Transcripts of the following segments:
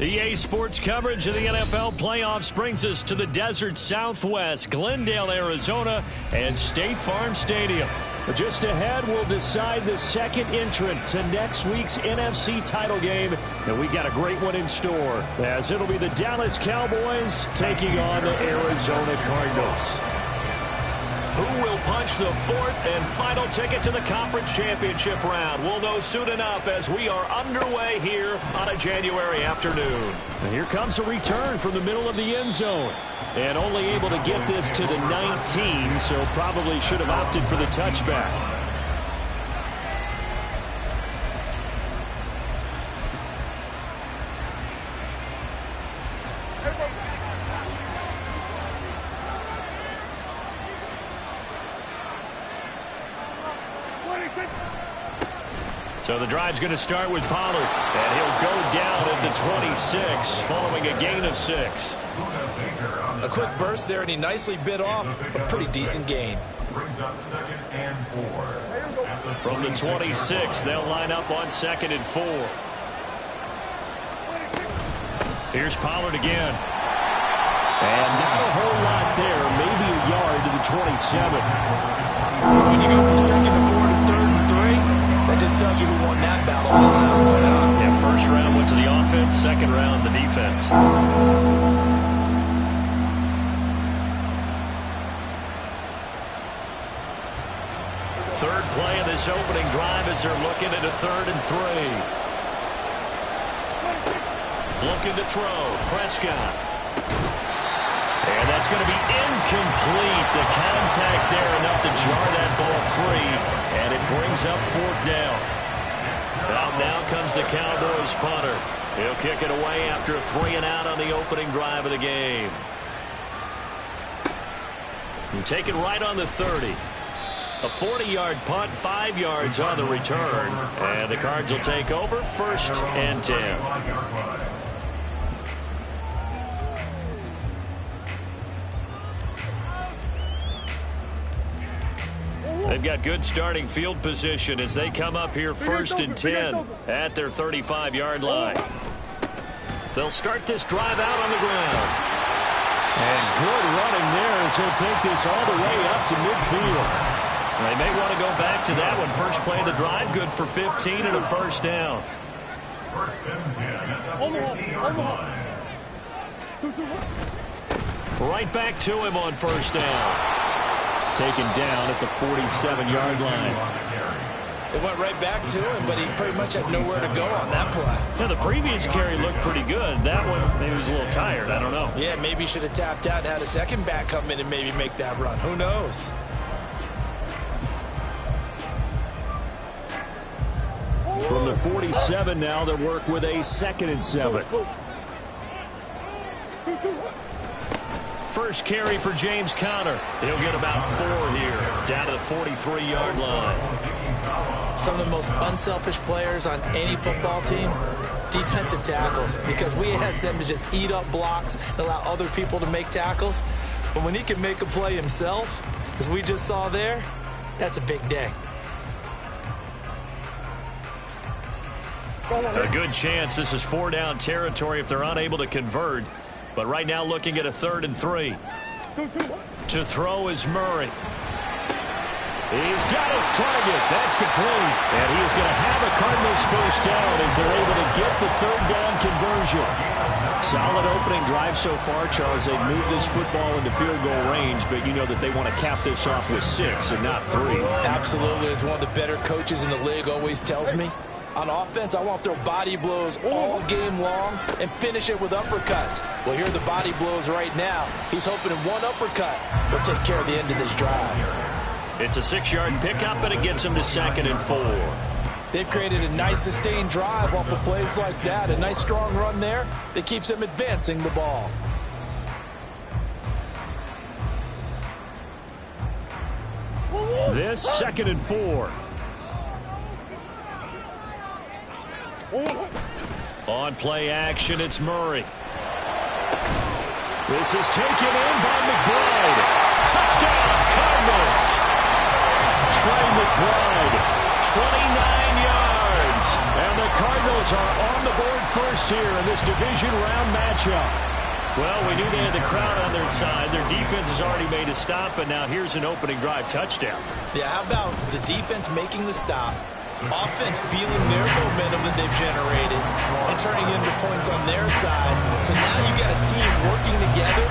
EA Sports coverage of the NFL playoffs brings us to the desert Southwest, Glendale, Arizona, and State Farm Stadium. Just ahead, we'll decide the second entrant to next week's NFC title game, and we got a great one in store, as it'll be the Dallas Cowboys taking on the Arizona Cardinals. Who will punch the fourth and final ticket to the conference championship round? We'll know soon enough as we are underway here on a January afternoon. And here comes a return from the middle of the end zone. And only able to get this to the 19, so probably should have opted for the touchback. So the drive's going to start with Pollard, and he'll go down at the 26 following a gain of 6. A quick burst there, and he nicely bit off a pretty decent gain. From the 26, they'll line up on 2nd and 4. Here's Pollard again. And not a whole lot there, maybe a yard to the 27. When you go from 2nd to 4 to 3rd and 3, that just tells you who won that battle on the last play. Yeah, first round went to the offense, second round the defense. Third play of this opening drive as they're looking at a 3rd and 3. Looking to throw, Prescott. And that's going to be incomplete. The contact there enough to jar that ball free, and it brings up 4th down. Now comes the Cowboys punter. He'll kick it away after a 3-and-out on the opening drive of the game. And take it right on the 30. A 40-yard punt, 5 yards on the return. And the Cards will take over 1st and 10. They've got good starting field position as they come up here 1st and 10 at their 35-yard line. They'll start this drive out on the ground. And good running there as he'll take this all the way up to midfield. They may want to go back to that one. First play of the drive, good for 15 and a 1st down. 1st and 10. Right back to him on 1st down. Taken down at the 47-yard line. It went right back to him, but he pretty much had nowhere to go on that play. Yeah, the previous carry looked pretty good. That one, maybe was a little tired. I don't know. Yeah, maybe he should have tapped out and had a second back come in and maybe make that run. Who knows? From the 47 now, they'll work with a 2nd and 7. First carry for James Conner. He'll get about 4 here, down to the 43-yard line. Some of the most unselfish players on any football team, defensive tackles, because we ask them to just eat up blocks and allow other people to make tackles. But when he can make a play himself, as we just saw there, that's a big day. A good chance this is 4-down territory if they're unable to convert. But right now looking at a 3rd and 3. To throw is Murray. He's got his target. That's complete. And he is going to have a Cardinals 1st down as they're able to get the 3rd down conversion. Solid opening drive so far, Charles. They've moved this football into field goal range, but you know that they want to cap this off with 6 and not 3. Absolutely. As one of the better coaches in the league always tells me, on offense, I want to throw body blows all game long and finish it with uppercuts. Well, here are the body blows right now. He's hoping in one uppercut will take care of the end of this drive. It's a 6-yard pickup, and it gets him to 2nd and 4. They've created a nice sustained drive off of plays like that. A nice strong run there that keeps them advancing the ball. This 2nd and 4. On play action, it's Murray. This is taken in by McBride. Touchdown, Cardinals. Trey McBride, 29 yards. And the Cardinals are on the board first here in this division round matchup. Well, we knew they had the crowd on their side. Their defense has already made a stop, and now here's an opening drive touchdown. Yeah, how about the defense making the stop, offense feeling their momentum that they've generated, and turning it into points on their side. So now you've got a team working together,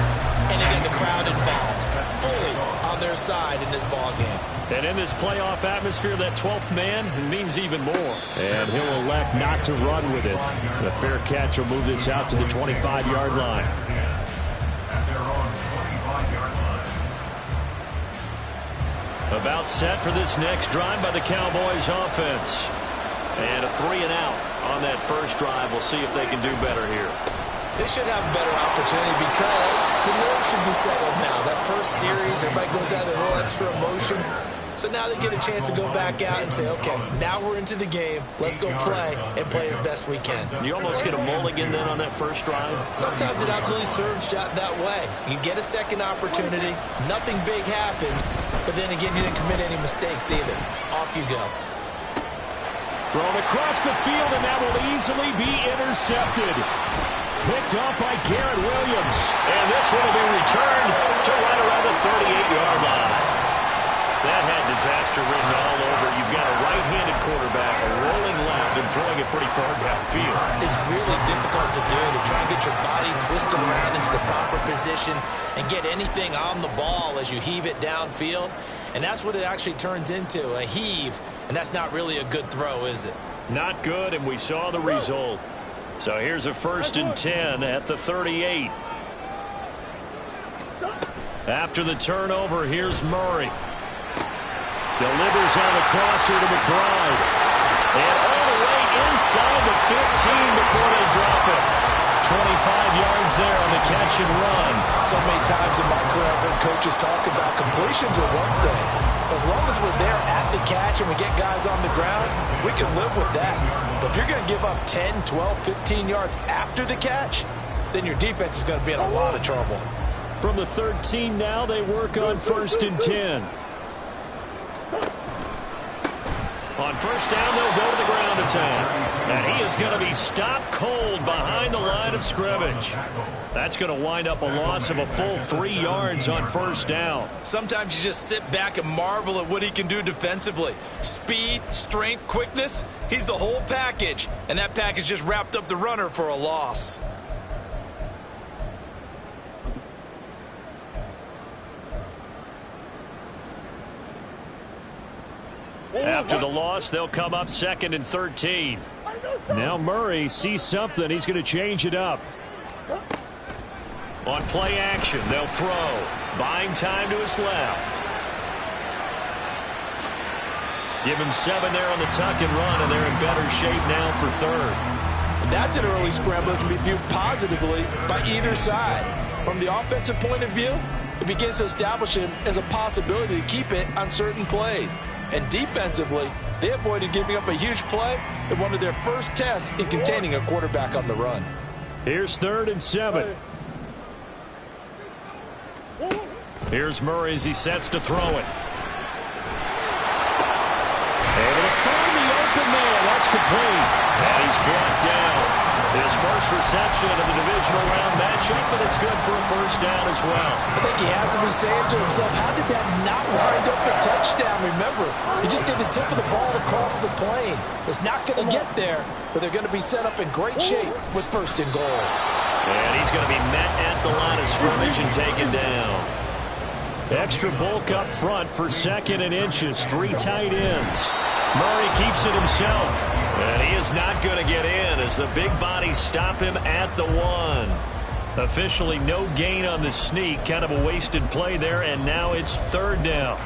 and you get the crowd involved fully on their side in this ball game. And in this playoff atmosphere, that 12th man means even more. And he'll elect not to run with it. The fair catch will move this out to the 25-yard line. About set for this next drive by the Cowboys offense. And a 3-and-out on that first drive. We'll see if they can do better here. They should have a better opportunity because the nerves should be settled now. That first series, everybody goes out with a little extra emotion. So now they get a chance to go back out and say, okay, now we're into the game. Let's go play and play as best we can. You almost get a mulligan then on that first drive? Sometimes it absolutely serves that way. You get a second opportunity. Nothing big happened. But then again, you didn't commit any mistakes either. Off you go. Thrown across the field, and that will easily be intercepted. Picked up by Garrett Williams. And this one will be returned to right around the 38-yard line. That had disaster written all over. You've got a right-handed quarterback, a rolling left, and throwing it pretty far downfield. It's really difficult to do, to try and get your body twisted around into the proper position and get anything on the ball as you heave it downfield. And that's what it actually turns into, a heave. And that's not really a good throw, is it? Not good, and we saw the result. So here's a 1st and 10 at the 38. After the turnover, here's Murray. Delivers on the crosser to McBride. And all the way inside the 15 before they drop it. 25 yards there on the catch and run. So many times in my career, I've heard coaches talk about completions are one thing. As long as we're there at the catch and we get guys on the ground, we can live with that. But if you're going to give up 10, 12, 15 yards after the catch, then your defense is going to be in a lot of trouble. From the 13 now, they work on 1st and 10. On first down, they'll go to the ground attack. And he is going to be stopped cold behind the line of scrimmage. That's going to wind up a loss of a full 3 yards on first down. Sometimes you just sit back and marvel at what he can do defensively. Speed, strength, quickness, he's the whole package. And that package just wrapped up the runner for a loss. After the loss, they'll come up 2nd and 13. Now Murray sees something. He's going to change it up. On play action, they'll throw. Buying time to his left. Give him 7 there on the tuck and run, and they're in better shape now for 3rd. And that's an early scramble that can be viewed positively by either side. From the offensive point of view, it begins to establish him as a possibility to keep it on certain plays. And defensively, they avoided giving up a huge play in one of their first tests in containing a quarterback on the run. Here's 3rd and 7. Here's Murray as he sets to throw it. Able to find the open man. That's complete. And he's brought down. His first reception of the divisional round matchup, but it's good for a first down as well. I think he has to be saying to himself, how did that not wind up a touchdown? Remember, he just did the tip of the ball across the plane. It's not going to get there, but they're going to be set up in great shape with 1st and goal. And he's going to be met at the line of scrimmage and taken down. Extra bulk up front for 2nd and inches. 3 tight ends. Murray keeps it himself. And he is not going to get in as the big bodies stop him at the 1. Officially no gain on the sneak. Kind of a wasted play there, and now it's 3rd down.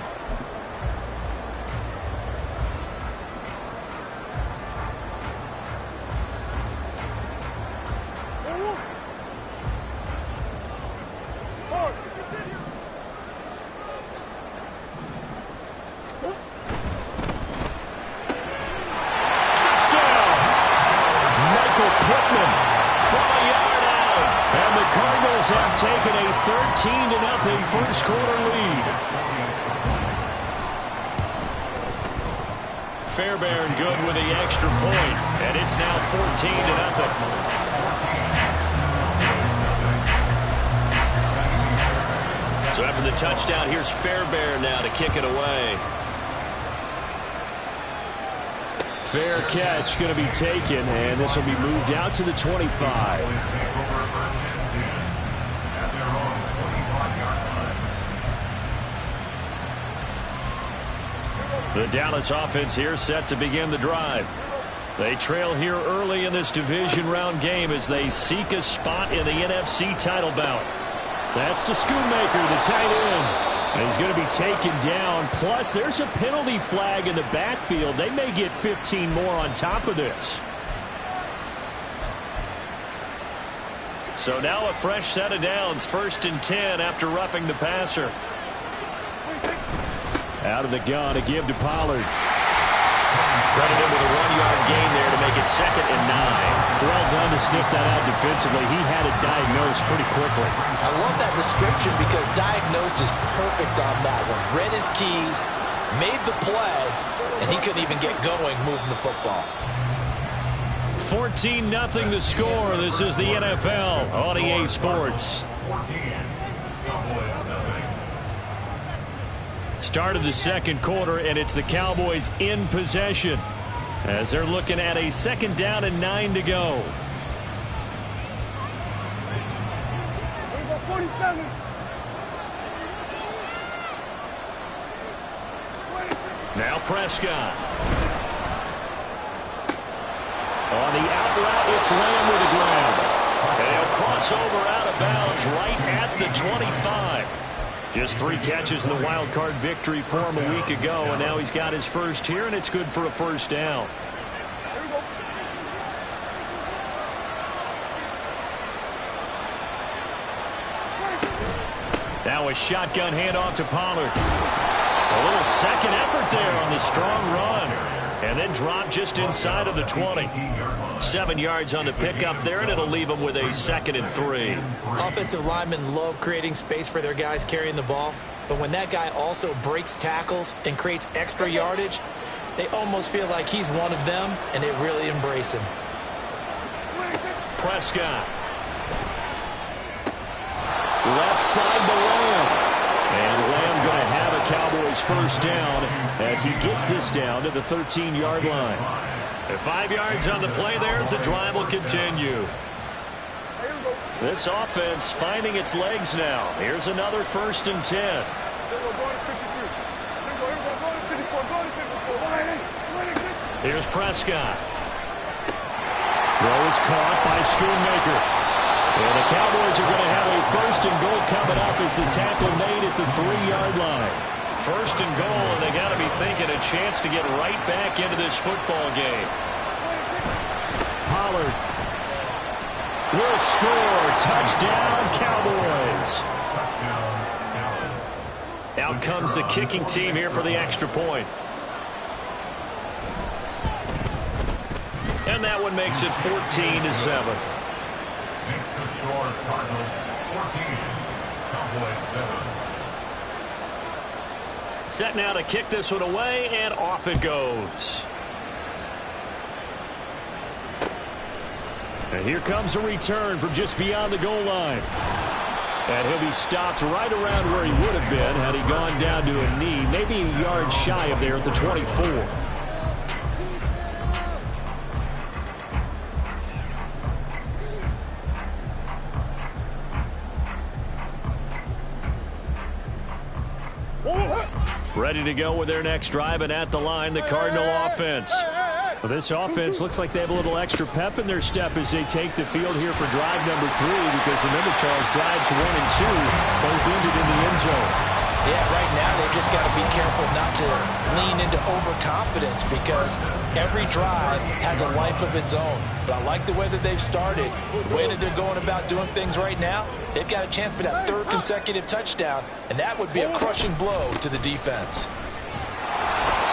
Eagles have taken a 13-0 first quarter lead. Fairbairn good with the extra point, and it's now 14-0. So after the touchdown, here's Fairbairn now to kick it away. Fair catch going to be taken, and this will be moved out to the 25. The Dallas offense here set to begin the drive. They trail here early in this division round game as they seek a spot in the NFC title bout. That's to Schoonmaker, the tight end. And he's going to be taken down. Plus, there's a penalty flag in the backfield. They may get 15 more on top of this. So now a fresh set of downs. 1st and 10 after roughing the passer. Out of the gun to give to Pollard. Credited with a 1-yard gain there to make it 2nd and 9. Well done to sniff that out defensively. He had it diagnosed pretty quickly. I love that description because diagnosed is perfect on that one. Read his keys, made the play, and he couldn't even get going moving the football. 14-0 the score. This is the NFL on EA Sports. Start of the second quarter, and it's the Cowboys in possession as they're looking at a 2nd down and 9 to go. Now Prescott. On the out route, it's Lamb with the grab. And he'll cross over out of bounds right at the 25. Just 3 catches in the wild card victory for him a week ago, and now he's got his first here, and it's good for a 1st down. Now a shotgun handoff to Pollard. A little second effort there on the strong run, and then drop just inside of the 20. 7 yards on the pickup there, and it'll leave them with a 2nd and 3. Offensive linemen love creating space for their guys carrying the ball, but when that guy also breaks tackles and creates extra yardage, they almost feel like he's one of them, and they really embrace him. Prescott. Left side to Lamb. And Lamb going to have a Cowboys 1st down as he gets this down to the 13-yard line. And 5 yards on the play there as the drive will continue. This offense finding its legs now. Here's another 1st and 10. Here's Prescott. Throw is caught by Schoonmaker. And the Cowboys are going to have a 1st and goal coming up as the tackle made at the 3-yard line. 1st and goal, and they got to be thinking a chance to get right back into this football game. Pollard will score. Touchdown, Cowboys. Out comes the kicking team here for the extra point. And that one makes it 14-7. Makes the score Cardinals 14, Cowboys 7. Set now to kick this one away, and off it goes. And here comes a return from just beyond the goal line. And he'll be stopped right around where he would have been had he gone down to a knee, maybe a yard shy of there at the 24. Ready to go with their next drive, and at the line, the Cardinal offense. Well, this offense looks like they have a little extra pep in their step as they take the field here for drive number 3, because remember, Charles, drives 1 and 2 both ended in the end zone. Yeah, right now they just got to be careful not to lean into overconfidence because every drive has a life of its own. But I like the way that they've started, the way that they're going about doing things right now. They've got a chance for that 3rd consecutive touchdown, and that would be a crushing blow to the defense.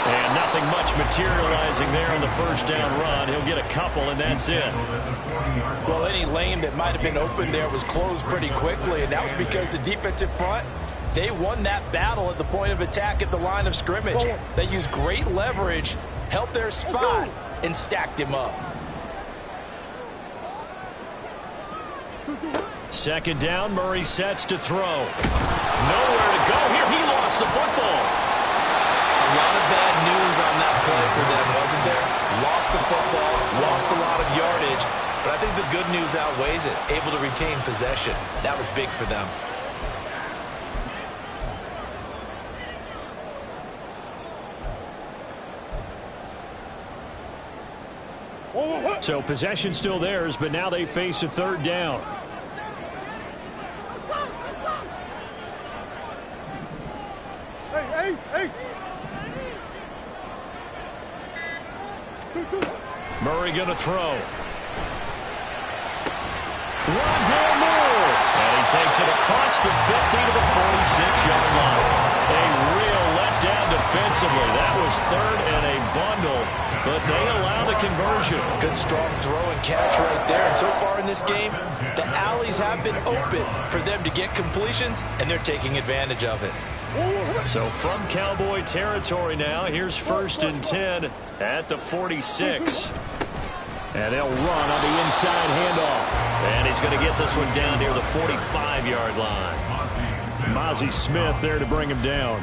And nothing much materializing there on the first down run. He'll get a couple, and that's it. Well, any lane that might have been open there was closed pretty quickly, and that was because the defensive front, they won that battle at the point of attack at the line of scrimmage. They used great leverage, held their spot, and stacked him up. Second down, Murray sets to throw. Nowhere to go here. He lost the football. A lot of bad news on that play for them, wasn't there? Lost the football, lost a lot of yardage, but I think the good news outweighs it. Able to retain possession. That was big for them. So possession still theirs, but now they face a third down. Hey, Ace. Murray going to throw. Rondale Moore. And he takes it across the 50 to the 46-yard line. A real letdown defensively. That was third and a bundle, but they allow the conversion. Good strong throw and catch right there. And so far in this game, the alleys have been open for them to get completions, and they're taking advantage of it. So from Cowboy territory now, here's 1st and 10 at the 46. And they'll run on the inside handoff. And he's going to get this one down near the 45-yard line. Mozzie Smith there to bring him down.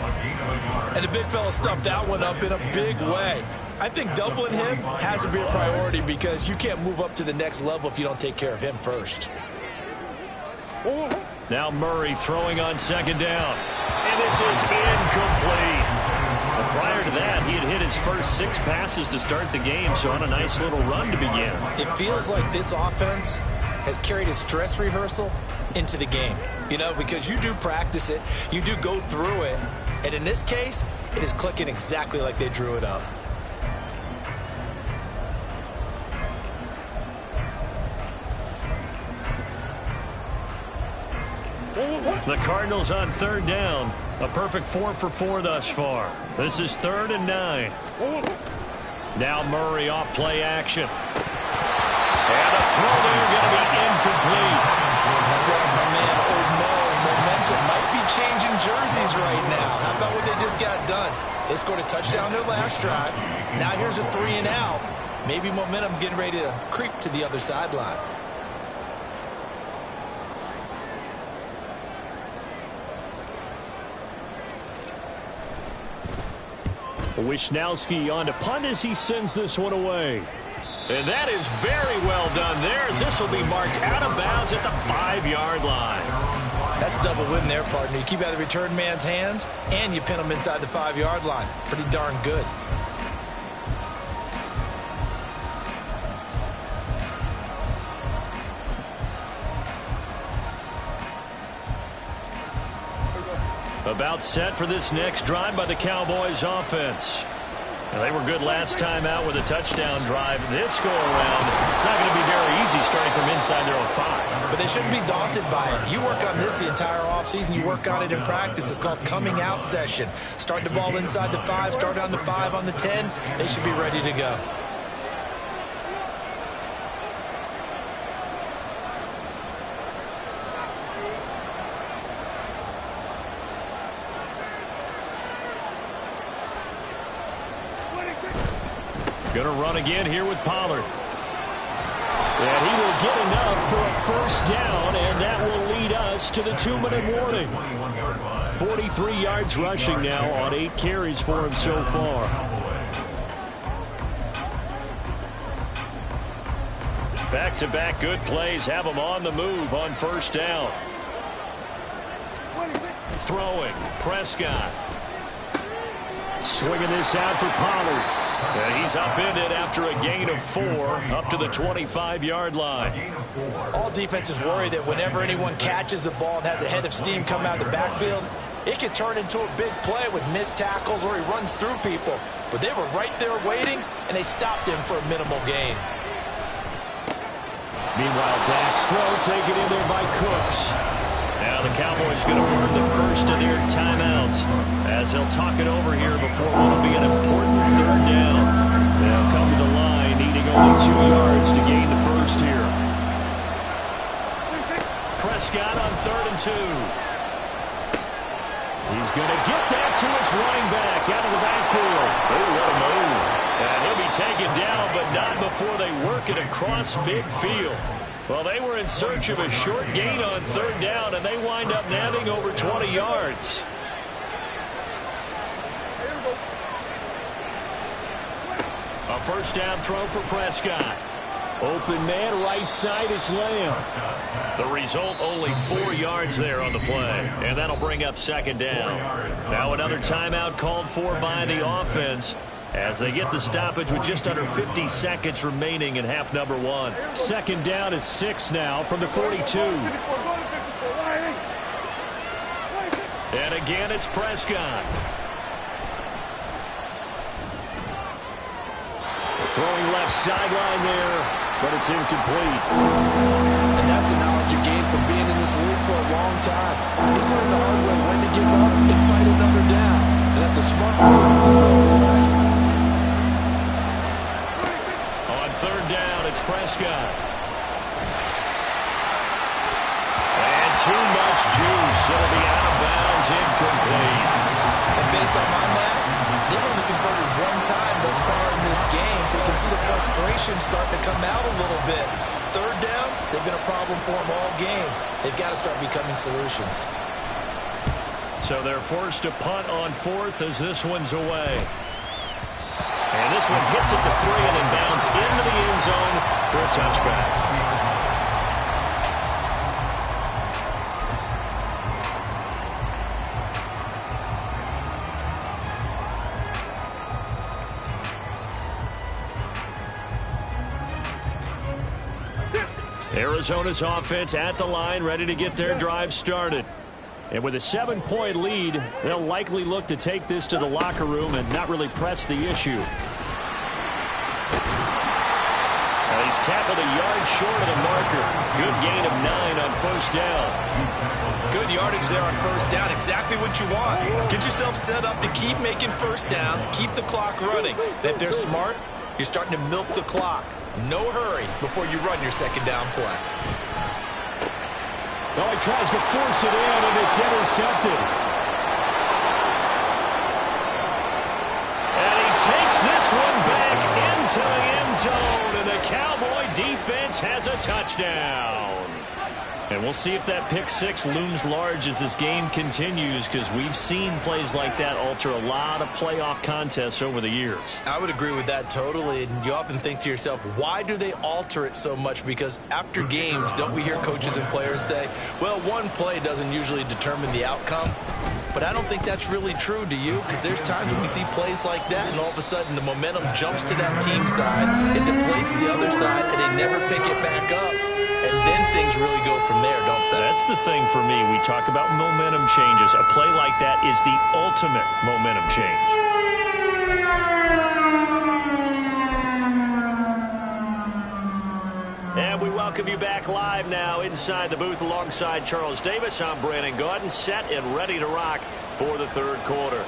And the big fella stuffed that one up in a big way. I think doubling him has to be a priority because you can't move up to the next level if you don't take care of him first. Now Murray throwing on second down. And this is incomplete. But prior to that, he had hit his first 6 passes to start the game, so on a nice little run to begin. It feels like this offense has carried its dress rehearsal into the game. You know, because you do practice it, you do go through it, and in this case, it is clicking exactly like they drew it up. The Cardinals on third down. A perfect 4 for 4 thus far. This is 3rd and 9. Now Murray off play action. And a throw there going to be incomplete. My man, momentum might be changing jerseys right now. How about what they just got done? They scored a touchdown their last drive. Now here's a 3 and out. Maybe momentum's getting ready to creep to the other sideline. Wisnowski on to punt as he sends this one away. And that is very well done there, as this will be marked out of bounds at the 5-yard line. That's double win there, partner. You keep out of the return man's hands, and you pin him inside the 5-yard line. Pretty darn good. About set for this next drive by the Cowboys offense. Now, they were good last time out with a touchdown drive. This go-around, it's not going to be very easy starting from inside their own 5. But they shouldn't be daunted by it. You work on this the entire offseason. You work on it in practice. It's called coming out session. Start the ball inside the 5, start on the 5, on the 10. They should be ready to go. Going to run again here with Pollard. And he will get enough for a first down, and that will lead us to the 2-minute warning. 43 yards rushing now on 8 carries for him so far. Back-to-back good plays have him on the move on first down. Throwing, Prescott. Swinging this out for Pollard. And he's upended after a gain of 4 up to the 25-yard line. All defenses worry that whenever anyone catches the ball and has a head of steam come out of the backfield, it can turn into a big play with missed tackles or he runs through people. But they were right there waiting, and they stopped him for a minimal gain. Meanwhile, Dak's throw taken in there by Cooks. Now the Cowboys going to burn the first of their timeouts as as they'll talk it over here before what will be an important third down. They'll come to the line needing only 2 yards to gain the first here. Prescott on 3rd and 2. He's going to get that to his running back out of the backfield. Oh, what a move. And he'll be taken down, but not before they work it across midfield. Well, they were in search of a short gain on 3rd down, and they wind up nabbing over 20 yards. A first down throw for Prescott. Open man, right side, it's Lamb. The result, only 4 yards there on the play. And that'll bring up 2nd down. Now another timeout called for by the offense as they get the stoppage with just under 50 seconds remaining in half number 1. 2nd down at 6 now from the 42. And again, it's Prescott. Throwing left sideline there, but it's incomplete. And that's the knowledge you gain from being in this league for a long time. He's learned the hard way when to give up and fight another down. And that's a smart move to throw it away. On 3rd down, it's Prescott. And too much juice. It'll be out of bounds, incomplete. And based on my math, they've only converted 1 time thus far in this game, so you can see the frustration starting to come out a little bit. 3rd downs, they've been a problem for them all game. They've got to start becoming solutions. So they're forced to punt on 4th as this one's away. And this one hits at the 3 and then bounds into the end zone for a touchback. Arizona's offense at the line, ready to get their drive started. And with a 7-point lead, they'll likely look to take this to the locker room and not really press the issue. Well, he's tackled a yard short of the marker. Good gain of 9 on 1st down. Good yardage there on 1st down. Exactly what you want. Get yourself set up to keep making 1st downs, keep the clock running. And if they're smart, you're starting to milk the clock. No hurry before you run your 2nd down play. Well, he tries to force it in, and it's intercepted. And he takes this one back into the end zone, and the Cowboy defense has a touchdown. And we'll see if that pick 6 looms large as this game continues, because we've seen plays like that alter a lot of playoff contests over the years. I would agree with that totally. And you often think to yourself, why do they alter it so much? Because after games, don't we hear coaches and players say, well, one play doesn't usually determine the outcome? But I don't think that's really true, do you? Because there's times when we see plays like that, and all of a sudden the momentum jumps to that team side, it deflates the other side, and they never pick it back up. And then things really go from there, don't they? That's the thing for me. We talk about momentum changes. A play like that is the ultimate momentum change. And we welcome you back live now inside the booth alongside Charles Davis. I'm Brandon Gaudin, set and ready to rock for the 3rd quarter.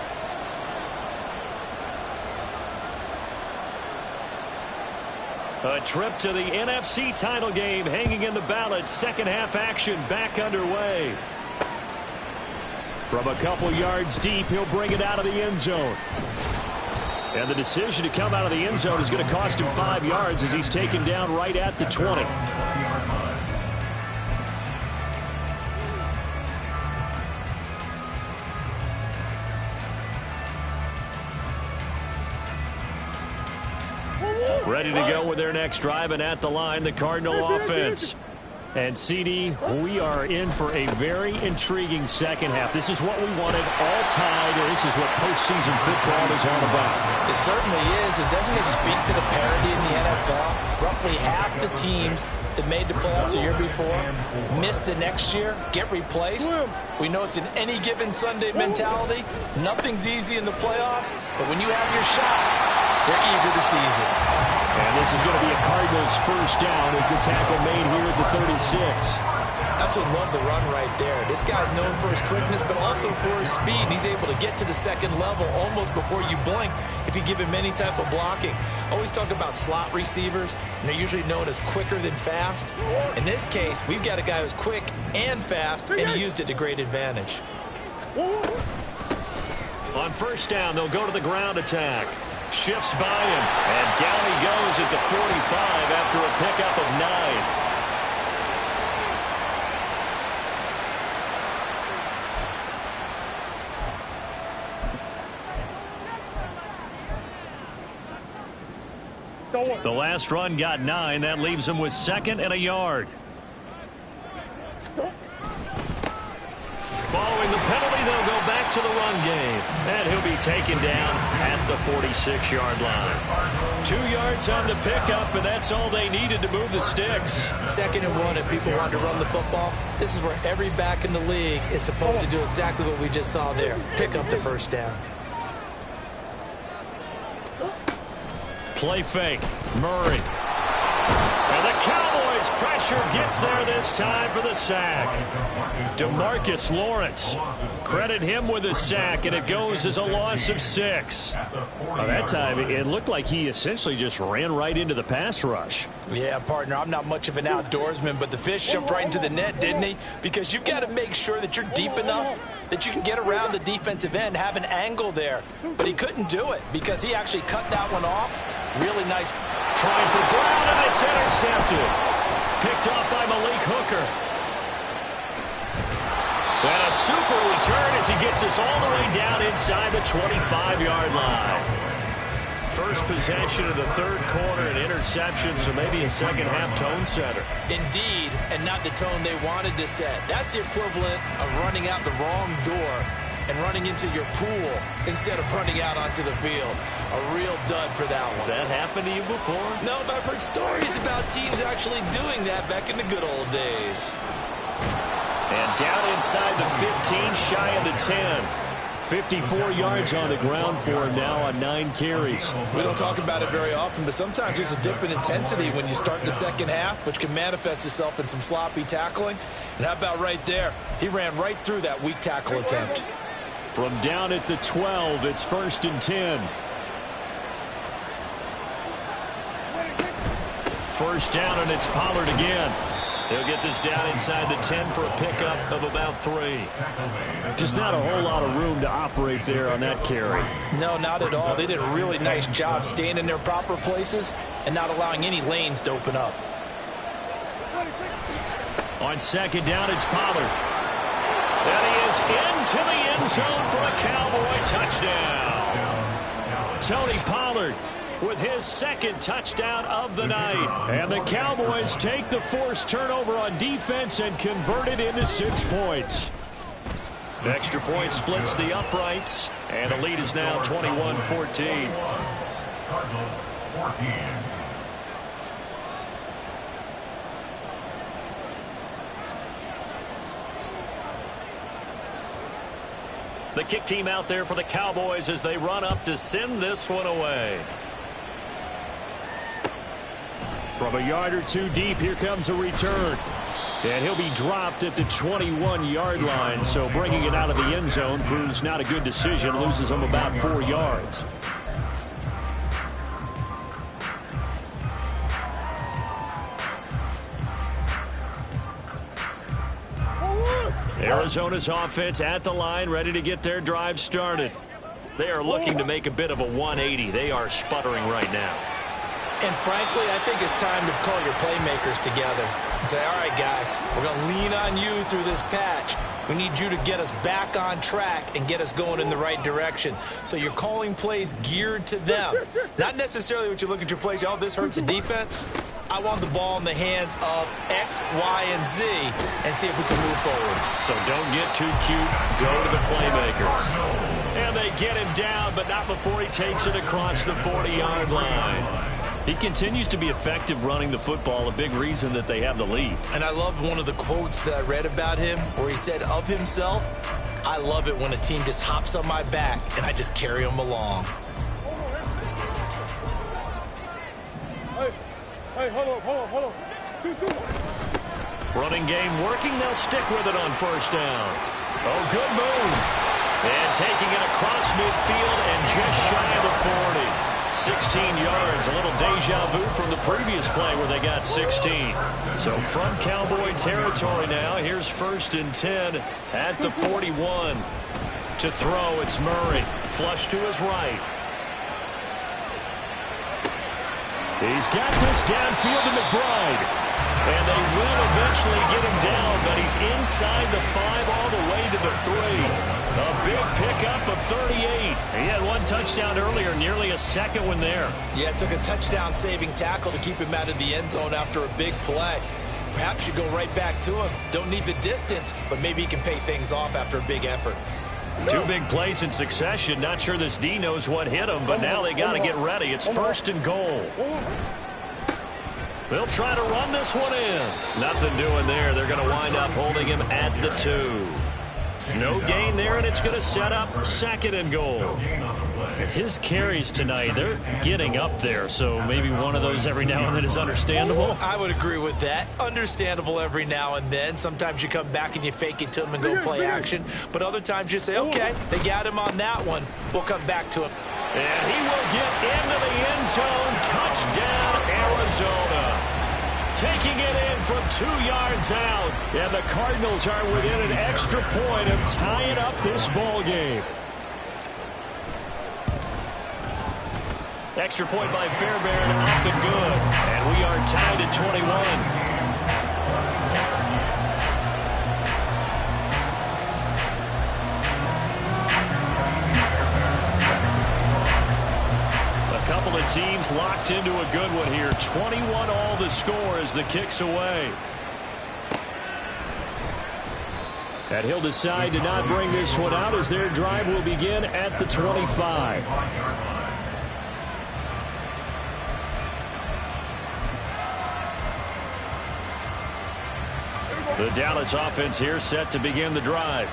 A trip to the NFC title game hanging in the balance. 2nd half action back underway. From a couple yards deep, he'll bring it out of the end zone. And the decision to come out of the end zone is going to cost him 5 yards as he's taken down right at the 20. Ready to go with their next drive, and at the line, the Cardinal offense. And, CD, we are in for a very intriguing 2nd half. This is what we wanted, all tied. This is what postseason football is all about. It certainly is. And doesn't it speak to the parity in the NFL? Roughly half the teams that made the playoffs the year before miss the next year, get replaced. We know it's an any given Sunday mentality. Nothing's easy in the playoffs, but when you have your shot, they're eager to seize it. And this is going to be a Cardinals 1st down as the tackle made here at the 36. That's absolutely love the run right there. This guy's known for his quickness, but also for his speed. He's able to get to the second level almost before you blink if you give him any type of blocking. Always talk about slot receivers, and they're usually known as quicker than fast. In this case, we've got a guy who's quick and fast, and he used it to great advantage. On first down, they'll go to the ground attack. Shifts by him, and down he goes at the 45 after a pickup of 9. The last run got 9. That leaves him with 2nd and a yard. Following the penalty, they'll go back to the run game. And he'll be taken down at the 46-yard line. 2 yards on the pickup, and that's all they needed to move the sticks. 2nd and 1 if people want to run the football. This is where every back in the league is supposed to do exactly what we just saw there. Pick up the first down. Play fake. Murray. And the Cowboys pressure gets there this time for the sack. DeMarcus Lawrence. Credit him with a sack, and it goes as a loss of 6. Well, that time, it looked like he essentially just ran right into the pass rush. Yeah, partner, I'm not much of an outdoorsman, but the fish jumped right into the net, didn't he? Because you've got to make sure that you're deep enough that you can get around the defensive end, have an angle there. But he couldn't do it because he actually cut that one off. Really nice. Trying for Brown, and it's intercepted. Picked off by Malik Hooker. And a super return as he gets us all the way down inside the 25-yard line. First possession of the third quarter, an interception, so maybe a second-half tone setter. Indeed, and not the tone they wanted to set. That's the equivalent of running out the wrong door and running into your pool instead of running out onto the field. A real dud for that one. Has that happened to you before? No, but I've heard stories about teams actually doing that back in the good old days. And down inside the 15, shy of the 10. 54 yards on the ground for him now on 9 carries. We don't talk about it very often, but sometimes there's a dip in intensity when you start the second half, which can manifest itself in some sloppy tackling. And how about right there? He ran right through that weak tackle attempt. From down at the 12, it's 1st and 10. First down, and it's Pollard again. They'll get this down inside the 10 for a pickup of about 3. Just not a whole lot of room to operate there on that carry. No, not at all. They did a really nice job staying in their proper places and not allowing any lanes to open up. On 2nd down, it's Pollard. And he is into the end zone for a Cowboy touchdown. Tony Pollard with his 2nd touchdown of the night. And the Cowboys take the forced turnover on defense and convert it into 6 points. The extra point splits the uprights, and the lead is now 21-14. Cardinals 14. The kick team out there for the Cowboys as they run up to send this one away. From a yard or 2 deep, here comes a return. And he'll be dropped at the 21-yard line, so bringing it out of the end zone proves not a good decision, loses him about 4 yards. Arizona's offense at the line, ready to get their drive started. They are looking to make a bit of a 180. They are sputtering right now. And frankly, I think it's time to call your playmakers together and say, all right, guys, we're going to lean on you through this patch. We need you to get us back on track and get us going in the right direction. So you're calling plays geared to them. Not necessarily what you look at your plays, oh, this hurts the defense. I want the ball in the hands of X, Y, and Z and see if we can move forward. So don't get too cute. Go to the playmakers. And they get him down, but not before he takes it across the 40-yard line. He continues to be effective running the football, a big reason that they have the lead. And I love one of the quotes that I read about him where he said of himself, I love it when a team just hops on my back and I just carry them along. Hey, hold on. 2. Running game working. They'll stick with it on first down. Oh, good move. And taking it across midfield and just shy of the 40. 16 yards, a little deja vu from the previous play where they got 16. So from Cowboy territory now, here's 1st and 10 at the 41. To throw, it's Murray. Flush to his right. He's got this downfield to McBride. And they will eventually get him down, but he's inside the 5 all the way to the 3. A big pickup of 38. He had one touchdown earlier, nearly a second one there. Yeah, it took a touchdown-saving tackle to keep him out of the end zone after a big play. Perhaps you go right back to him. Don't need the distance, but maybe he can pay things off after a big effort. 2 big plays in succession. Not sure this D knows what hit him, but now they got to get ready. It's 1st and goal. They'll try to run this one in. Nothing doing there. They're going to wind up holding him at the 2. No gain there, and it's going to set up 2nd and goal. His carries tonight, they're getting up there, so maybe one of those every now and then is understandable. I would agree with that. Understandable every now and then. Sometimes you come back and you fake it to him and go play action, but other times you say, okay, they got him on that one. We'll come back to him. And he will get into the end zone. Touchdown, Arizona. Taking it in from 2 yards out. And the Cardinals are within an extra point of tying up this ball game. Extra point by Fairbairn, up and good. And we are tied at 21. Couple of teams locked into a good one here. 21 all the score as the kick's away. And he'll decide to not bring this one out as their drive will begin at the 25. The Dallas offense here set to begin the drive.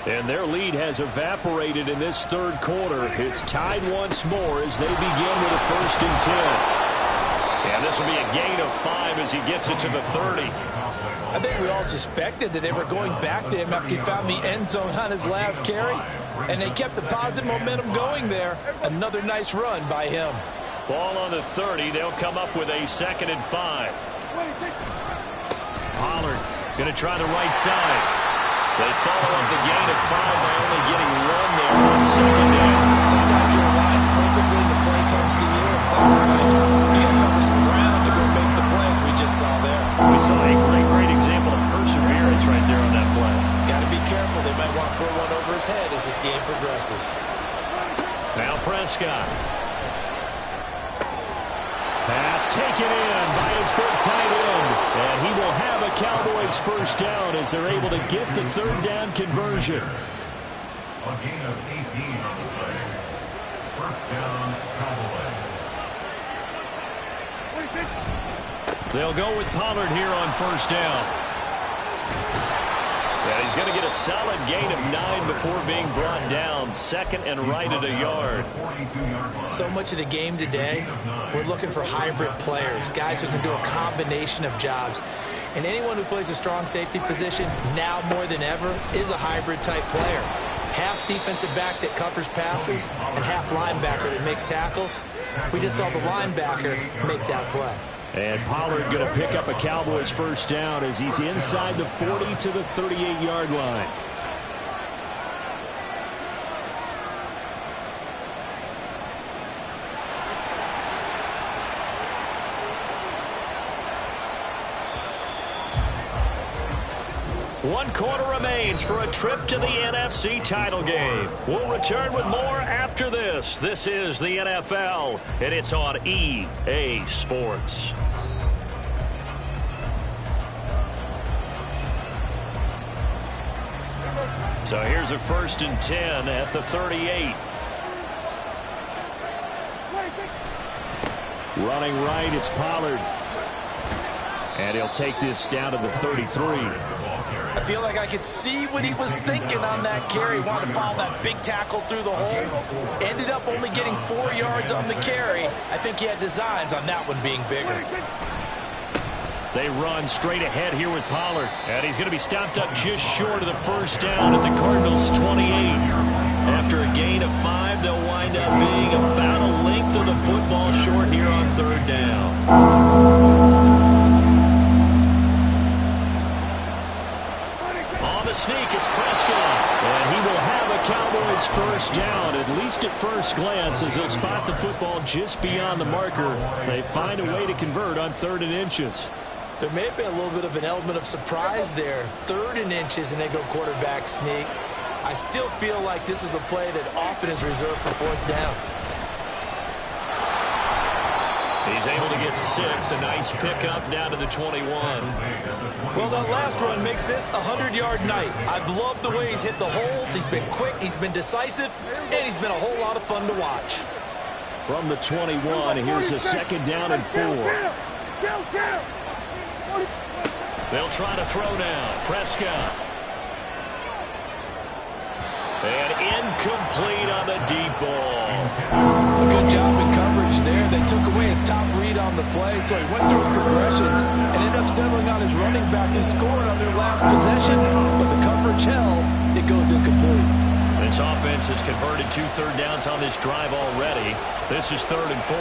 And their lead has evaporated in this 3rd quarter. It's tied once more as they begin with a 1st and 10. And this will be a gain of 5 as he gets it to the 30. I think we all suspected that they were going back to him after he found the end zone on his last carry. And they kept the positive momentum going there. Another nice run by him. Ball on the 30. They'll come up with a 2nd and 5. Pollard going to try the right side. They follow up the gain of 5 by only getting 1 there on 2nd down. Sometimes you're aligned perfectly and the play comes to you, and sometimes you got to cover some ground to go make the plays we just saw there. We saw a great example of perseverance right there on that play. Got to be careful. They might want to throw one over his head as this game progresses. Now Prescott. Pass taken in by his big tight end. And he will have a Cowboys 1st down as they're able to get the 3rd down conversion. A gain of 18 on the play. 1st down, Cowboys. They'll go with Pollard here on 1st down. And he's going to get a solid gain of 9 before being brought down. 2nd and right at a yard. So much of the game today, we're looking for hybrid players, guys who can do a combination of jobs. And anyone who plays a strong safety position, now more than ever, is a hybrid type player. Half defensive back that covers passes and half linebacker that makes tackles. We just saw the linebacker make that play. And Pollard going to pick up a Cowboys 1st down as he's inside the 40 to the 38-yard line. One quarter remains for a trip to the NFC title game. We'll return with more after this. This is the NFL, and it's on EA Sports. So here's a 1st and 10 at the 38. Running right, it's Pollard. And he'll take this down to the 33. I feel like I could see what he was thinking on that carry. Wanted to follow that big tackle through the hole. Ended up only getting 4 yards on the carry. I think he had designs on that one being bigger. They run straight ahead here with Pollard. And he's going to be stopped up just short of the first down at the Cardinals' 28. After a gain of 5, they'll wind up being about a length of the football short here on third down. On the sneak, it's Prescott. And he will have a Cowboys first down, at least at first glance, as he'll spot the football just beyond the marker. They find a way to convert on 3rd and inches. There may have been a little bit of an element of surprise there. 3rd and inches, and they go quarterback sneak. I still feel like this is a play that often is reserved for 4th down. He's able to get 6. A nice pickup down to the 21. Well, that last run makes this a 100-yard night. I've loved the way he's hit the holes. He's been quick, he's been decisive, and he's been a whole lot of fun to watch. From the 21, here's a 2nd down and 4. They'll try to throw now. Prescott. And incomplete on the deep ball. A good job in coverage there. They took away his top read on the play, so he went through his progressions and ended up settling on his running back who scored on their last possession. But the coverage held. It goes incomplete. This offense has converted 2 third downs on this drive already. This is 3rd and 4.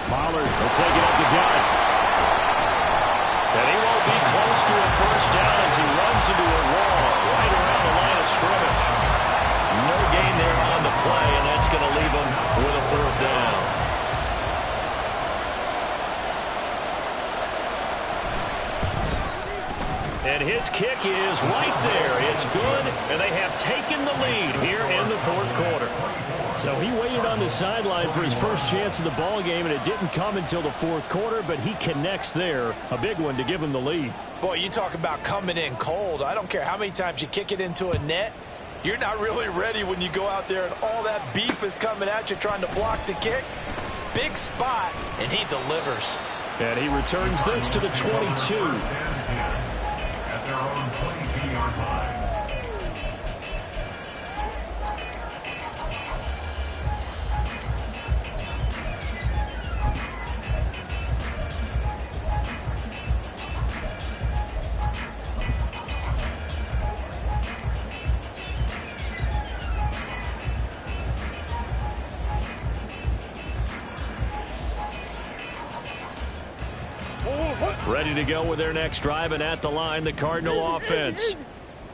Pollard will take it up the gut. And he won't be close to a first down as he runs into a wall right around the line of scrimmage. No gain there on the play, and that's going to leave him with a 4th down. And his kick is right there. It's good, and they have taken the lead here in the 4th quarter. So he waited on the sideline for his first chance in the ball game, and it didn't come until the 4th quarter, but he connects there. A big one to give him the lead. Boy, you talk about coming in cold. I don't care how many times you kick it into a net. You're not really ready when you go out there and all that beef is coming at you trying to block the kick. Big spot, and he delivers. And he returns this to the 22. At their own 22-yard line. Ready to go with their next drive, and at the line, the Cardinal offense.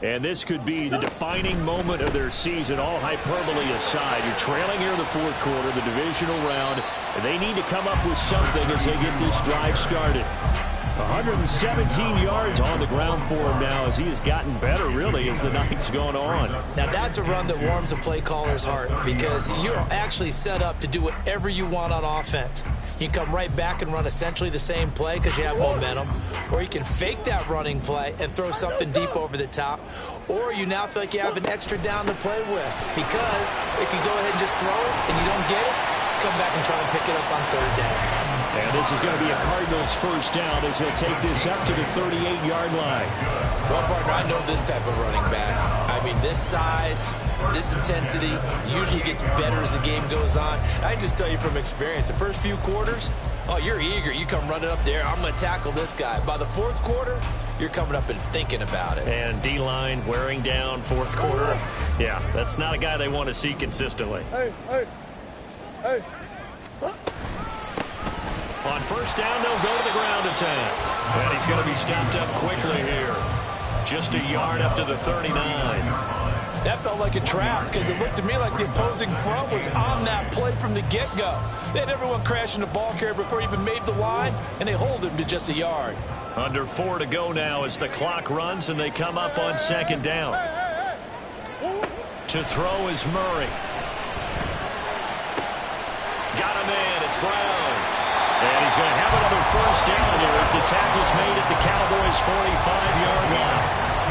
And this could be the defining moment of their season, all hyperbole aside. You're trailing here in the 4th quarter, the divisional round, and they need to come up with something as they get this drive started. 117 yards on the ground for him now as he has gotten better, really, as the night's gone on. Now, that's a run that warms a play caller's heart because you're actually set up to do whatever you want on offense. You can come right back and run essentially the same play because you have momentum, or you can fake that running play and throw something deep over the top, or you now feel like you have an extra down to play with because if you go ahead and just throw it and you don't get it, come back and try and pick it up on 3rd down. And this is going to be a Cardinals first down as he'll take this up to the 38-yard line. Well, partner, I know this type of running back. I mean, this size, this intensity usually gets better as the game goes on. I just tell you from experience, the first few quarters, oh, you're eager. You come running up there, I'm going to tackle this guy. By the 4th quarter, you're coming up and thinking about it. And D-line wearing down 4th quarter. Yeah, that's not a guy they want to see consistently. Hey. On first down, they'll go to the ground attack. And he's going to be stopped up quickly here. Just a yard up to the 39. That felt like a trap because it looked to me like the opposing front was on that play from the get-go. They had everyone crashing the ball carrier before he even made the line, and they hold him to just a yard. Under 4 to go now as the clock runs, and they come up on 2nd down. To throw is Murray. Got him in. It's Brown. And he's going to have another first down here as the tackle's made at the Cowboys' 45-yard line.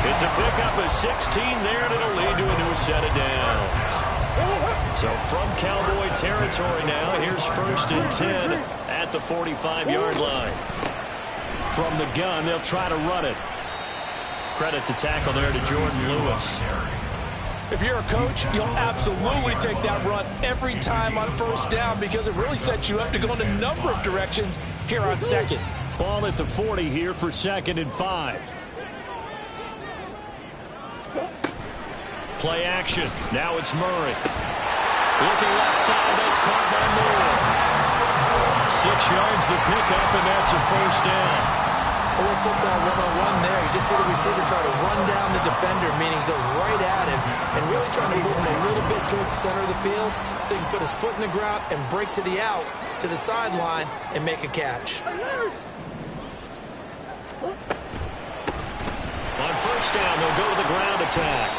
It's a pickup of 16 there, and it'll lead to a new set of downs. So from Cowboy territory now, here's 1st and 10 at the 45-yard line. From the gun, they'll try to run it. Credit the tackle there to Jordan Lewis. If you're a coach, you'll absolutely take that run every time on first down because it really sets you up to go in a number of directions here on second. Ball at the 40 here for 2nd and 5. Play action. Now it's Murray. Looking left side. That's caught by Moore. 6 yards the pickup, and that's a first down. A little football 101 there. You just see the receiver try to run down the defender, meaning he goes right at him and really trying to move him a little bit towards the center of the field so he can put his foot in the ground and break to the out, to the sideline, and make a catch. On first down, they'll go to the ground attack.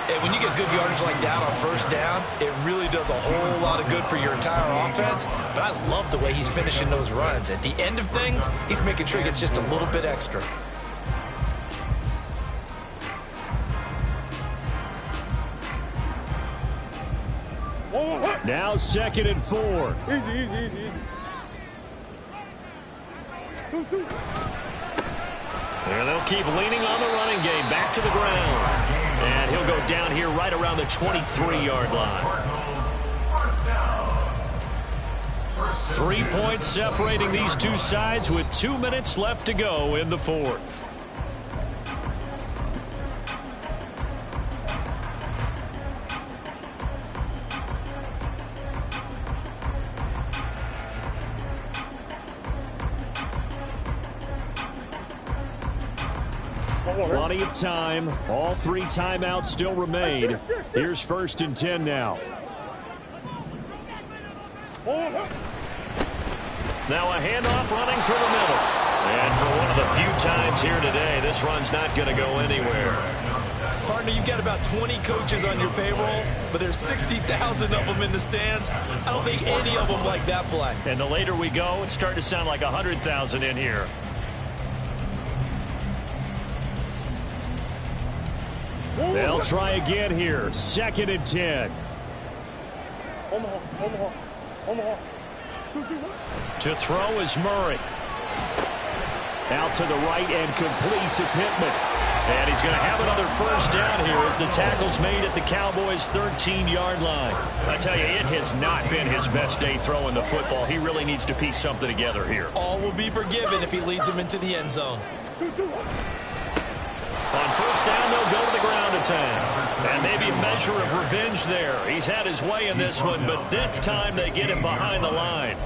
And when you get good yardage like that on first down, it really does a whole lot of good for your entire offense. But I love the way he's finishing those runs. At the end of things, he's making sure he gets just a little bit extra. Now 2nd and 4. Easy. 2. And they'll keep leaning on the running game. Back to the ground. And he'll go down here right around the 23-yard line. 3 points separating these two sides with 2 minutes left to go in the 4th. Plenty of time. All 3 timeouts still remain. Here's 1st and 10 now. Now a handoff running through the middle. And for one of the few times here today, this run's not going to go anywhere. Partner, you've got about 20 coaches on your payroll, but there's 60,000 of them in the stands. I don't think any of them like that play. And the later we go, it's starting to sound like 100,000 in here. They'll try again here. 2nd and 10. Omaha. 2. To throw is Murray. Out to the right and complete to Pittman. And he's going to have another first down here as the tackle's made at the Cowboys' 13-yard line. I tell you, it has not been his best day throwing the football. He really needs to piece something together here. All will be forgiven if he leads him into the end zone. 2. On first down, they'll go to the ground attack. And maybe a measure of revenge there. He's had his way in this one, but this time they get him behind the line.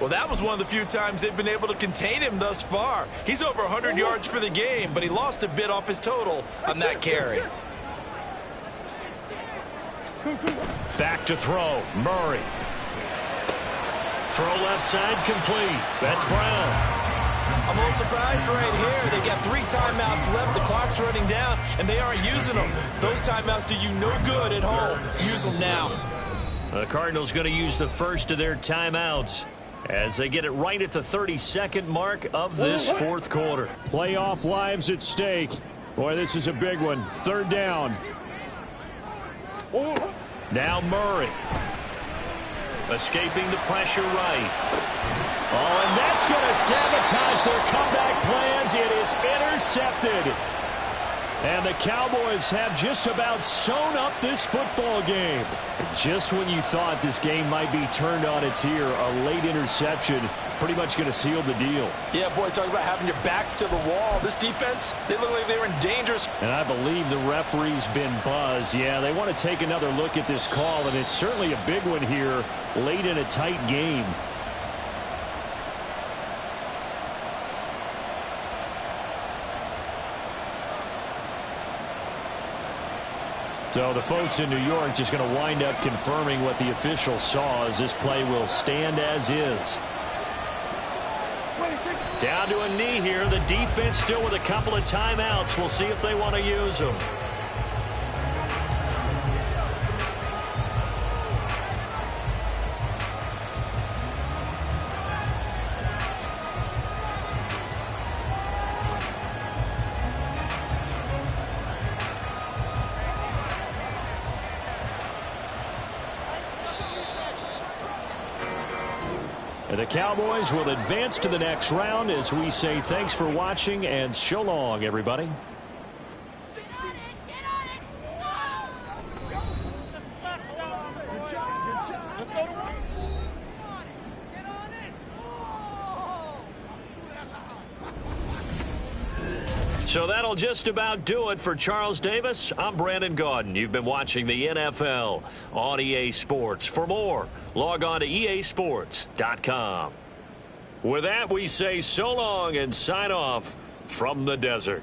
Well, that was one of the few times they've been able to contain him thus far. He's over 100 yards for the game, but he lost a bit off his total on that carry. 2. Back to throw. Murray. Throw left side complete. That's Brown. I'm a little surprised right here. They've got 3 timeouts left. The clock's running down, and they aren't using them. Those timeouts do you no good at home. Use them now. The Cardinals going to use the first of their timeouts as they get it right at the 32nd mark of this 4th quarter. Playoff lives at stake. Boy, this is a big one. 3rd down. Now Murray. Escaping the pressure right. Oh, and that's going to sabotage their comeback plans. It is intercepted. And the Cowboys have just about sewn up this football game. Just when you thought this game might be turned on its ear, a late interception pretty much going to seal the deal. Yeah, boy, talk about having your backs to the wall. This defense, they look like they were in danger. And I believe the referee's been buzzed. Yeah, they want to take another look at this call, and it's certainly a big one here late in a tight game. So the folks in New York just going to wind up confirming what the official saw as this play will stand as is. Down to a knee here. The defense still with a couple of timeouts. We'll see if they want to use them. And the Cowboys will advance to the next round as we say thanks for watching and so long, everybody. So that'll just about do it for Charles Davis. I'm Brandon Gaudin. You've been watching the NFL on EA Sports. For more, log on to easports.com. With that, we say so long and sign off from the desert.